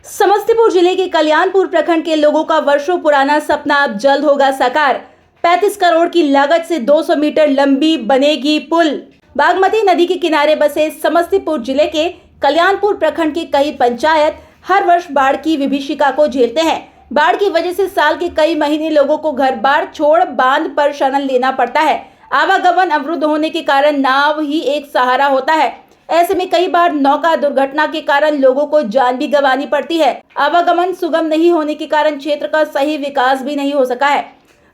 समस्तीपुर जिले के कल्याणपुर प्रखंड के लोगों का वर्षों पुराना सपना अब जल्द होगा साकार। 35 करोड़ की लागत से 200 मीटर लंबी बनेगी पुल। बागमती नदी के किनारे बसे समस्तीपुर जिले के कल्याणपुर प्रखंड के कई पंचायत हर वर्ष बाढ़ की विभीषिका को झेलते हैं। बाढ़ की वजह से साल के कई महीने लोगों को घर बार छोड़ बांध पर शरण लेना पड़ता है। आवागमन अवरुद्ध होने के कारण नाव ही एक सहारा होता है। ऐसे में कई बार नौका दुर्घटना के कारण लोगों को जान भी गंवानी पड़ती है। आवागमन सुगम नहीं होने के कारण क्षेत्र का सही विकास भी नहीं हो सका है।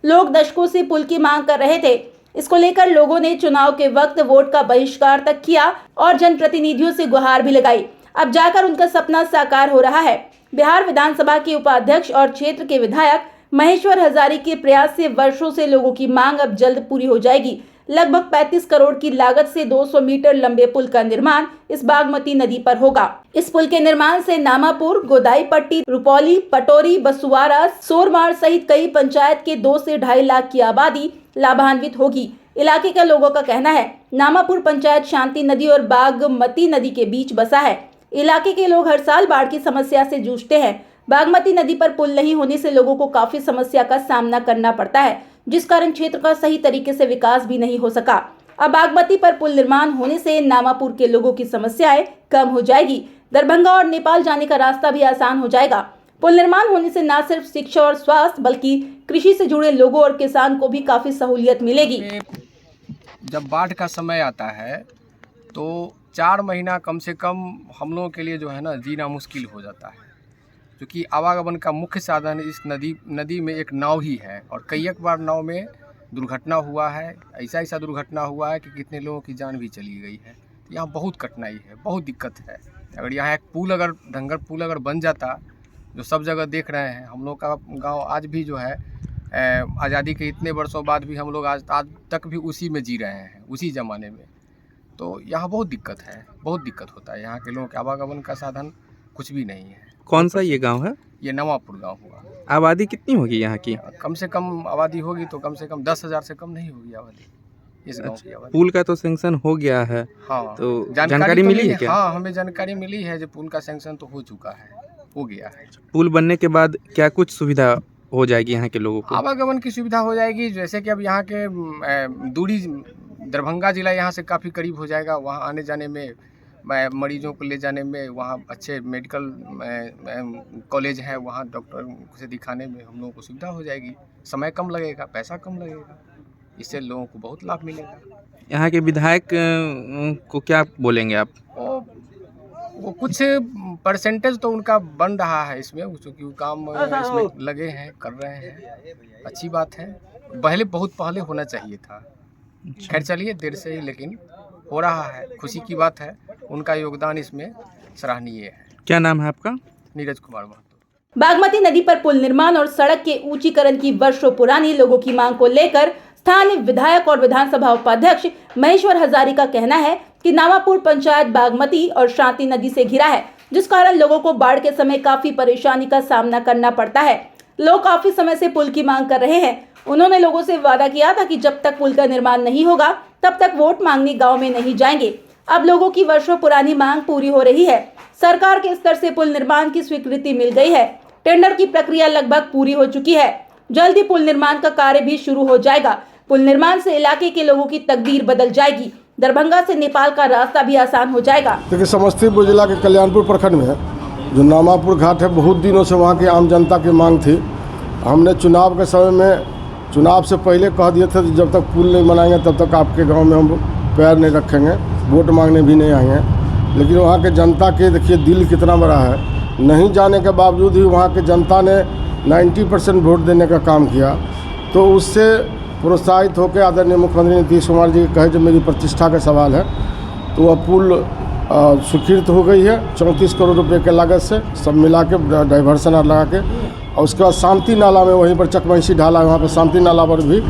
लोग दशकों से पुल की मांग कर रहे थे। इसको लेकर लोगों ने चुनाव के वक्त वोट का बहिष्कार तक किया और जनप्रतिनिधियों से गुहार भी लगाई। अब जाकर उनका सपना साकार हो रहा है। बिहार विधानसभा के उपाध्यक्ष और क्षेत्र के विधायक महेश्वर हजारी के प्रयास से वर्षों से लोगों की मांग अब जल्द पूरी हो जाएगी। लगभग 35 करोड़ की लागत से 200 मीटर लंबे पुल का निर्माण इस बागमती नदी पर होगा। इस पुल के निर्माण से नामापुर, गोदाईपट्टी, रुपौली, पटोरी, बसुआरा, सोरमार सहित कई पंचायत के 2 से 2.5 लाख की आबादी लाभान्वित होगी। इलाके के लोगों का कहना है, नामापुर पंचायत शांति नदी और बागमती नदी के बीच बसा है। इलाके के लोग हर साल बाढ़ की समस्या से जूझते हैं। बागमती नदी पर पुल नहीं होने से लोगों को काफी समस्या का सामना करना पड़ता है, जिस कारण क्षेत्र का सही तरीके से विकास भी नहीं हो सका। अब बागमती पर पुल निर्माण होने से नामापुर के लोगों की समस्याएं कम हो जाएगी। दरभंगा और नेपाल जाने का रास्ता भी आसान हो जाएगा। पुल निर्माण होने से न सिर्फ शिक्षा और स्वास्थ्य बल्कि कृषि से जुड़े लोगों और किसान को भी काफी सहूलियत मिलेगी। जब बाढ़ का समय आता है तो 4 महीना कम से कम हम लोगों के लिए जो है ना जीना मुश्किल हो जाता है, क्योंकि आवागमन का मुख्य साधन इस नदी में एक नाव ही है। और कई एक बार नाव में दुर्घटना हुआ है। ऐसा दुर्घटना हुआ है कि कितने लोगों की जान भी चली गई है। तो यहाँ बहुत कठिनाई है, बहुत दिक्कत है। अगर यहाँ एक पुल अगर ढंगर पुल अगर बन जाता, जो सब जगह देख रहे हैं, हम लोग का गांव आज भी जो है आज़ादी के इतने वर्षों बाद भी हम लोग आज तक भी उसी में जी रहे हैं, उसी ज़माने में। तो यहाँ बहुत दिक्कत है, बहुत दिक्कत होता है। यहाँ के लोगों के आवागमन का साधन कुछ भी नहीं है। कौन सा ये गांव है? ये नवापुर गांव हुआ। आबादी कितनी होगी यहाँ की? कम से कम आबादी होगी तो कम से कम 10,000 से कम नहीं होगी आबादी इस गांव की आबादी। पुल का तो सैंक्शन हो गया है। हाँ, तो जानकारी तो मिली है क्या? हाँ, हमें जानकारी मिली है जो पुल का सैंक्शन तो हो चुका है, हो गया है। पुल बनने के बाद क्या कुछ सुविधा हो जाएगी यहाँ के लोगों को? आवागमन की सुविधा हो जाएगी। जैसे कि अब यहाँ के दूरी दरभंगा जिला यहाँ से काफ़ी करीब हो जाएगा। वहाँ आने जाने में, मरीजों को ले जाने में, वहाँ अच्छे मेडिकल कॉलेज है, वहाँ डॉक्टर से दिखाने में हम लोगों को सुविधा हो जाएगी। समय कम लगेगा, पैसा कम लगेगा, इससे लोगों को बहुत लाभ मिलेगा। यहाँ के विधायक को क्या बोलेंगे आप? वो कुछ परसेंटेज तो उनका बन रहा है इसमें, क्योंकि काम इसमें लगे हैं, कर रहे हैं। अच्छी बात है। बहुत पहले होना चाहिए था। खैर चलिए, देर से ही लेकिन हो रहा है, खुशी की बात है। उनका योगदान इसमें सराहनीय है। क्या नाम है आपका? नीरज कुमार महतो। बागमती नदी पर पुल निर्माण और सड़क के ऊंचीकरण की वर्षों पुरानी लोगों की मांग को लेकर स्थानीय विधायक और विधानसभा उपाध्यक्ष महेश्वर हजारी का कहना है कि नामापुर पंचायत बागमती और शांति नदी से घिरा है, जिस कारण लोगों को बाढ़ के समय काफी परेशानी का सामना करना पड़ता है। लोग काफी समय से पुल की मांग कर रहे हैं। उन्होंने लोगों से वादा किया था कि जब तक पुल का निर्माण नहीं होगा तब तक वोट मांगने गांव में नहीं जाएंगे। अब लोगों की वर्षों पुरानी मांग पूरी हो रही है। सरकार के स्तर से पुल निर्माण की स्वीकृति मिल गई है। टेंडर की प्रक्रिया लगभग पूरी हो चुकी है। जल्द ही पुल निर्माण का कार्य भी शुरू हो जाएगा। पुल निर्माण से इलाके के लोगों की तकदीर बदल जाएगी। दरभंगा से नेपाल का रास्ता भी आसान हो जाएगा। देखिए, समस्तीपुर जिला के कल्याणपुर प्रखंड में जो नामापुर घाट है, बहुत दिनों से वहाँ की आम जनता की मांग थी। हमने चुनाव के समय में, चुनाव से पहले कह दिए थे जब तक पुल नहीं बनाएंगे तब तक आपके गांव में हम पैर नहीं रखेंगे, वोट मांगने भी नहीं आएंगे। लेकिन वहाँ के जनता के देखिए दिल कितना बड़ा है। नहीं जाने के बावजूद ही वहाँ के जनता ने 90% वोट देने का काम किया। तो उससे प्रोत्साहित होकर आदरणीय मुख्यमंत्री नीतीश कुमार जी कहे जो मेरी प्रतिष्ठा का सवाल है, तो वह पुल स्वीकृत हो गई है 34 करोड़ रुपये के लागत से, सब मिला के डाइवर्सन लगा के। और उसके बाद शांति नाला में, वहीं पर चकमैसी ढाला है, वहाँ पर शांति नाला पर भी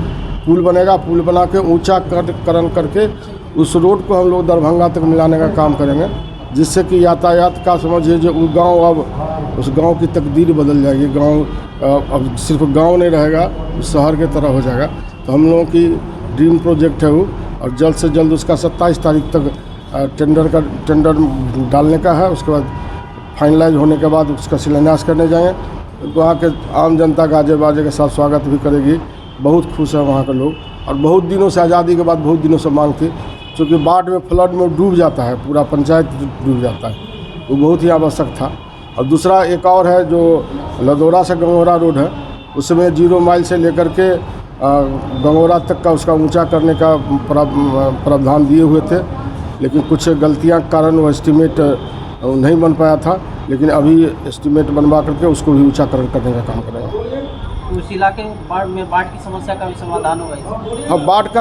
पुल बनेगा। पुल बना के ऊँचा करण करके उस रोड को हम लोग दरभंगा तक मिलाने का काम करेंगे, जिससे कि यातायात का समझिए जो गांव, अब उस गांव की तकदीर बदल जाएगी। गांव अब सिर्फ गांव नहीं रहेगा, शहर के तरह हो जाएगा। तो हम लोगों की ड्रीम प्रोजेक्ट है वो, और जल्द से जल्द उसका 27 तारीख तक टेंडर डालने का है। उसके बाद फाइनलाइज होने के बाद उसका शिलान्यास करने जाएंगे। तो वहाँ के आम जनता गाजे बाजे के साथ स्वागत भी करेगी। बहुत खुश है वहाँ के लोग, और बहुत दिनों से, आज़ादी के बाद बहुत दिनों से मांग थी, क्योंकि बाढ़ में फ्लड में डूब जाता है, पूरा पंचायत डूब जाता है, वो बहुत ही आवश्यक था। और दूसरा एक और है जो लदौरा से गंगौरा रोड है, उसमें 0 माइल से लेकर के गंगौरा तक का उसका ऊंचा करने का प्रावधान दिए हुए थे, लेकिन कुछ गलतियां के कारण वो एस्टीमेट नहीं बन पाया था। लेकिन अभी एस्टीमेट बनवा करके उसको भी ऊंचाकरण करने का काम करेंगे। उस इलाके में बाढ़ की समस्या का भी समाधान होगा। अब बाढ़ का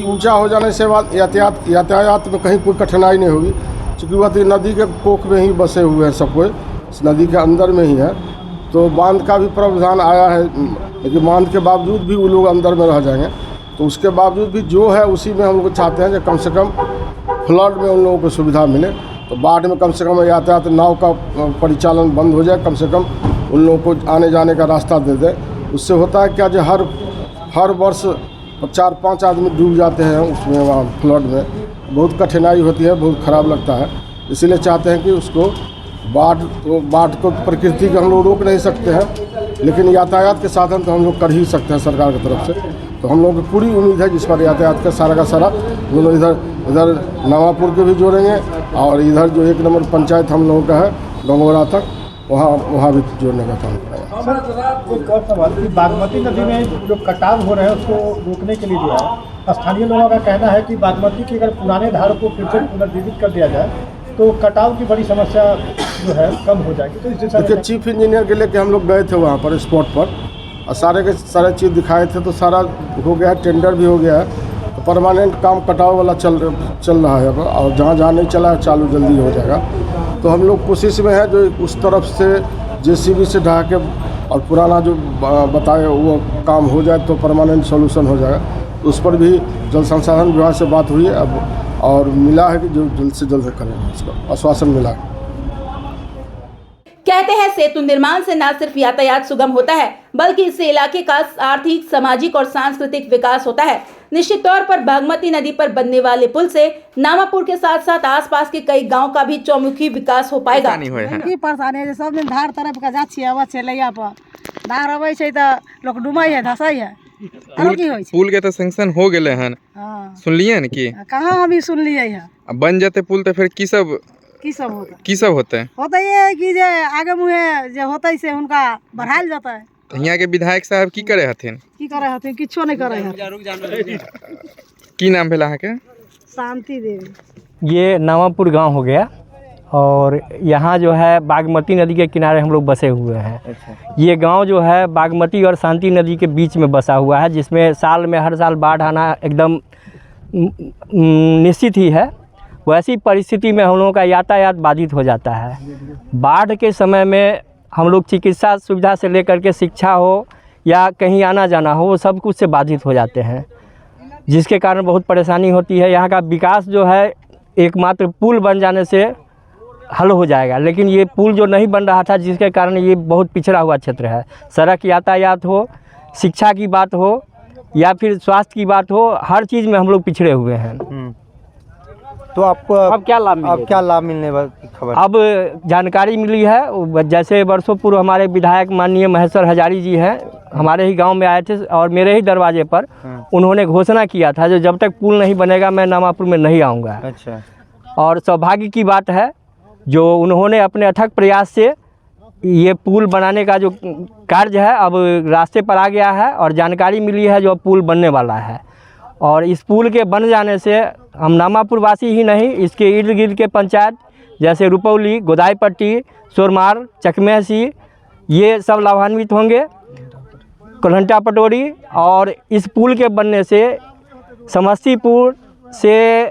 ऊंचा हो जाने से बाद यातायात में कहीं कोई कठिनाई नहीं होगी, क्योंकि वह तो नदी के कोख में ही बसे हुए हैं सब कोई, इस नदी के अंदर में ही है। तो बांध का भी प्रावधान आया है, लेकिन बांध के बावजूद भी वो लोग अंदर में रह जाएंगे। तो उसके बावजूद भी जो है उसी में हम लोग चाहते हैं कि कम से कम फ्लड में उन लोगों को सुविधा मिले। तो बाढ़ में कम से कम यातायात नाव का परिचालन बंद हो जाए, कम से कम उन लोगों को आने जाने का रास्ता दे दे। उससे होता है क्या, जो हर वर्ष 4-5 आदमी डूब जाते हैं उसमें, वहाँ फ्लड में बहुत कठिनाई होती है, बहुत ख़राब लगता है। इसीलिए चाहते हैं कि उसको बाढ़ को प्रकृति को हम लोग रोक नहीं सकते हैं, लेकिन यातायात के साधन तो हम लोग कर ही सकते हैं सरकार की तरफ से। तो हम लोग की पूरी उम्मीद है जिस पर यातायात का सारा हम लोग इधर नामापुर के भी जोड़ेंगे, और इधर जो 1 नंबर पंचायत हम लोगों का है गंगौरा तक, वहाँ भी जोड़ने का काम करेंगे। सर एक और सवाल कि बागमती नदी में जो कटाव हो रहे हैं उसको रोकने के लिए जो है स्थानीय लोगों का कहना है कि बागमती के अगर पुराने धार को फिर से पुनर्जीवित कर दिया जाए तो कटाव की बड़ी समस्या जो है कम हो जाएगी। तो इस दिशा में देखिए, चीफ इंजीनियर के लेके हम लोग गए थे वहाँ पर स्पॉट पर, और सारे चीज़ दिखाए थे, तो सारा हो गया है, टेंडर भी हो गया है। तो परमानेंट काम कटाव वाला चल रहा है, और जहाँ नहीं चला है चालू जल्दी हो जाएगा। तो हम लोग कोशिश में है जो उस तरफ से JCB से ढहा के और पुराना जो बताए वो काम हो जाए तो परमानेंट सॉल्यूशन हो जाएगा। उस पर भी जल संसाधन विभाग से बात हुई है अब, और मिला है कि जो जल्द से जल्द करेंगे, उसका आश्वासन मिला है। कहते हैं सेतु निर्माण से न सिर्फ यातायात सुगम होता है, बल्कि इससे इलाके का आर्थिक, सामाजिक और सांस्कृतिक विकास होता है। निश्चित तौर पर बागमती नदी पर बनने वाले पुल से नामापुर के साथ साथ आसपास के कई गांव का भी चौमुखी विकास हो पाएगा। की परेशानी है, सब दिन धार तरफ का जा छियै, आबै छै लैया पर धार अबै छै त लोग डूबै है, धसै है। पुल के तो सैंक्शन हो गए हन, सुनलिए न कि कहाँ हम भी सुनलिए है। अब बन जाते पुल तो फिर की सब होते है कि जे आगे मुहे जे होते से उनका बढ़ायल जाता है। यहाँ के विधायक साहब की करे हथिन? किछो नहीं करे हथिन। की नाम भेला के? शांति देवी। ये नामापुर गांव हो गया, और यहाँ जो है बागमती नदी के किनारे हम लोग बसे हुए हैं। अच्छा। ये गांव जो है बागमती और शांति नदी के बीच में बसा हुआ है, जिसमें साल में हर साल बाढ़ आना एकदम निश्चित ही है। वैसी परिस्थिति में हम लोगों का यातायात बाधित हो जाता है। बाढ़ के समय में हम लोग चिकित्सा सुविधा से लेकर के शिक्षा हो या कहीं आना जाना हो, वो सब कुछ से बाधित हो जाते हैं, जिसके कारण बहुत परेशानी होती है। यहाँ का विकास जो है एकमात्र पुल बन जाने से हल हो जाएगा, लेकिन ये पुल जो नहीं बन रहा था, जिसके कारण ये बहुत पिछड़ा हुआ क्षेत्र है। सड़क यातायात हो, शिक्षा की बात हो या फिर स्वास्थ्य की बात हो, हर चीज़ में हम लोग पिछड़े हुए हैं। तो आपको अब क्या लाभ मिलने वाली खबर? अब जानकारी मिली है, जैसे वर्षों पूर्व हमारे विधायक माननीय महेश्वर हजारी जी हैं, हमारे ही गांव में आए थे और मेरे ही दरवाजे पर उन्होंने घोषणा किया था जो जब तक पुल नहीं बनेगा मैं नामापुर में नहीं आऊँगा। अच्छा। और सौभाग्य की बात है जो उन्होंने अपने अथक प्रयास से ये पुल बनाने का जो कार्य है अब रास्ते पर आ गया है, और जानकारी मिली है जो पुल बनने वाला है। और इस पुल के बन जाने से हम नामापुर वासी ही नहीं, इसके इर्द गिर्द के पंचायत जैसे रुपौली, गोदाईपट्टी, सोरमार, चकमेसी, ये सब लाभान्वित होंगे, कोल्हंटा पटोरी। और इस पुल के बनने से समस्तीपुर से,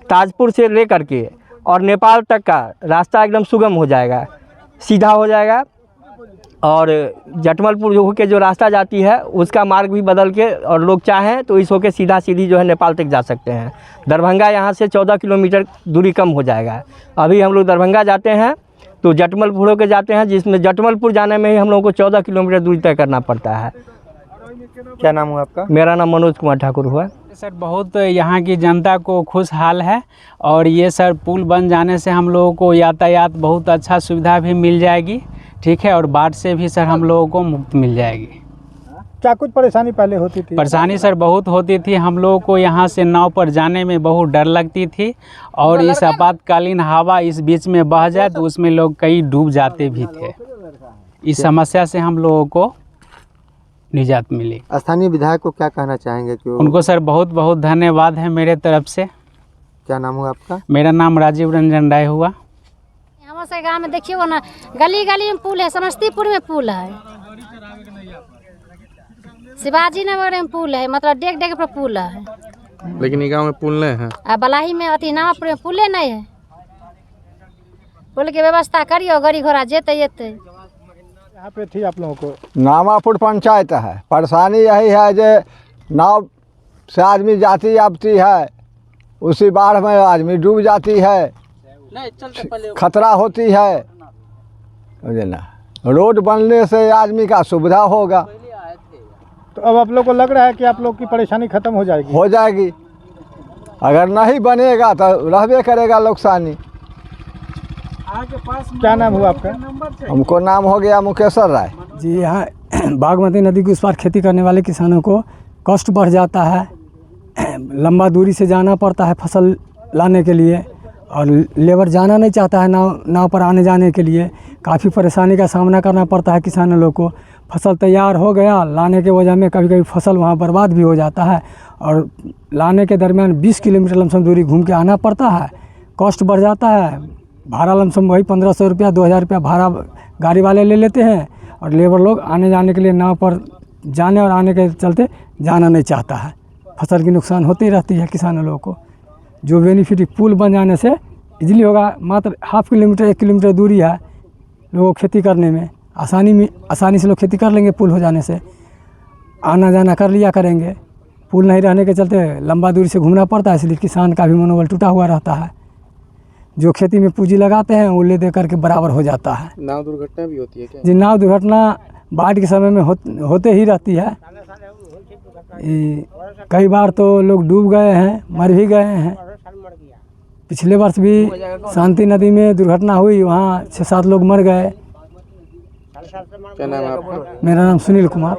ताजपुर से लेकर के और नेपाल तक का रास्ता एकदम सुगम हो जाएगा, सीधा हो जाएगा। और जटमलपुर जो होके जो रास्ता जाती है उसका मार्ग भी बदल के, और लोग चाहें तो इस होके सीधी जो है नेपाल तक जा सकते हैं। दरभंगा यहाँ से 14 किलोमीटर दूरी कम हो जाएगा। अभी हम लोग दरभंगा जाते हैं तो जटमलपुर होके जाते हैं, जिसमें जटमलपुर जाने में ही हम लोगों को 14 किलोमीटर दूरी तय करना पड़ता है। क्या नाम हुआ आपका? मेरा नाम मनोज कुमार ठाकुर हुआ। सर बहुत यहाँ की जनता को खुशहाल है और ये सर पुल बन जाने से हम लोगों को यातायात बहुत अच्छा सुविधा भी मिल जाएगी, ठीक है, और बाढ़ से भी सर हम लोगों को मुक्त मिल जाएगी। क्या कुछ परेशानी पहले होती थी? परेशानी सर बहुत होती थी, हम लोगों को यहाँ से नाव पर जाने में बहुत डर लगती थी और इस आपातकालीन हवा इस बीच में बह जाए तो उसमें लोग कई डूब जाते भी थे। इस समस्या से हम लोगों को निजात मिली। स्थानीय विधायक को क्या कहना चाहेंगे कि उनको सर बहुत बहुत धन्यवाद है मेरे तरफ से। क्या नाम हुआ आपका? मेरा नाम राजीव रंजन राय हुआ। हमारे गाँव में देखिए ना, गली गली में पुल है, समस्तीपुर में पुल है, शिवाजी नगर में पुल है, मतलब डेग डेग पर पुल है, लेकिन ये गाँव में पुल नहीं है। आ बलाही में अति नामापुर में पुले नहीं है। पुल की व्यवस्था करियो, गाड़ी घोड़ा जेते जेते। यहाँ पे थी आप लोगों को? नामापुर पंचायत है। परेशानी यही है जो नाव से आदमी जाती आती है, उसी बाढ़ में आदमी डूब जाती है, खतरा होती है, समझे ना। रोड बनने से आदमी का सुविधा होगा। तो अब आप लोग को लग रहा है कि आप लोग की परेशानी खत्म हो जाएगी? हो जाएगी। अगर नहीं बनेगा तो रहबे करेगा नुकसानी। क्या नाम हुआ आपका? हमको नाम हो गया मुकेश्वर राय जी। यहाँ बागमती नदी के उस पार खेती करने वाले किसानों को कष्ट बढ़ जाता है, लंबा दूरी से जाना पड़ता है फसल लाने के लिए, और लेबर जाना नहीं चाहता है नाव पर आने जाने के लिए। काफ़ी परेशानी का सामना करना पड़ता है किसानों लोग को। फसल तैयार हो गया, लाने के वजह में कभी कभी फसल वहाँ बर्बाद भी हो जाता है, और लाने के दरमियान 20 किलोमीटर लमसम दूरी घूम के आना पड़ता है, कॉस्ट बढ़ जाता है। भाड़ा लमसम वही 1500 रुपया 2000 रुपया भाड़ा गाड़ी वाले ले लेते हैं, और लेबर लोग आने जाने के लिए नाव पर जाने और आने के चलते जाना नहीं चाहता है। फसल की नुकसान होती रहती है किसानों लोगों को। जो बेनिफिट पुल बन जाने से इजीली होगा, मात्र ½ किलोमीटर 1 किलोमीटर दूरी है लोगों को खेती करने में आसानी से लोग खेती कर लेंगे। पुल हो जाने से आना जाना कर लिया करेंगे। पुल नहीं रहने के चलते लंबा दूरी से घूमना पड़ता है, इसलिए किसान का भी मनोबल टूटा हुआ रहता है। जो खेती में पूंजी लगाते हैं वो ले दे करके बराबर हो जाता है। नाव दुर्घटना भी होती है क्या? जी, नाव दुर्घटना बाढ़ के समय में होते ही रहती है। कई बार तो लोग डूब गए हैं, मर भी गए हैं। पिछले वर्ष भी शांति नदी में दुर्घटना हुई, वहाँ 6-7 लोग मर गए। क्या नाम है आपका? मेरा नाम सुनील कुमार।